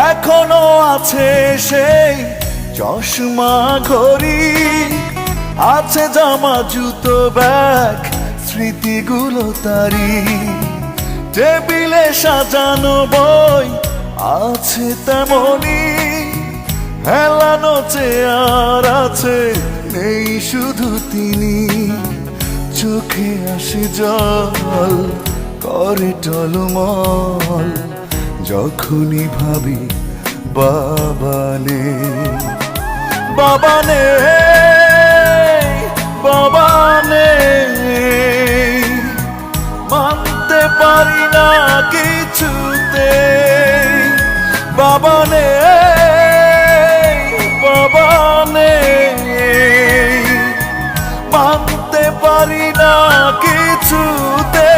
এখনো আছে সেই চশমা ঘড়ি, আছে জামা জুতো ব্যাগ স্মৃতিগুলো তারি। টেবিলে সাজানো বই আছে তেমনি, হেলানো চেয়ার আছে, নেই শুধু তিনি। চোখে আসে জল, করে টলমল, যখনই ভাবি বাবা নেই, বাবা নেই, বাবা নেই। মানতে পারি না কিছুতে, বাবা নেই, বাবা নেই। মানতে পারি না কিছুতে।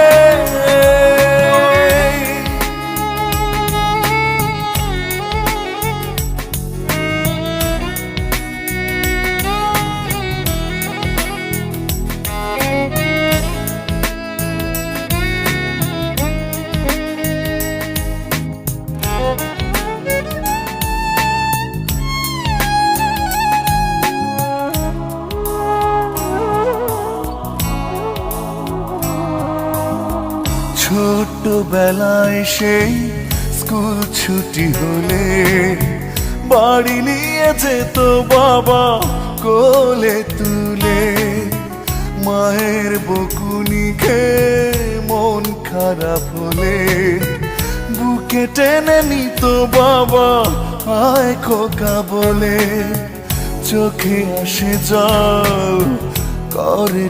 ছোটবেলায় সেই স্কুল ছুটি হলে বাড়ি নিয়ে যেত বাবা কোলে তুলে। মায়ের বকুনি খেয়ে মন খারাপ হলে বুকে টেনে নিত বাবা আয় খোকা বলে। চোখে আসে জল, করে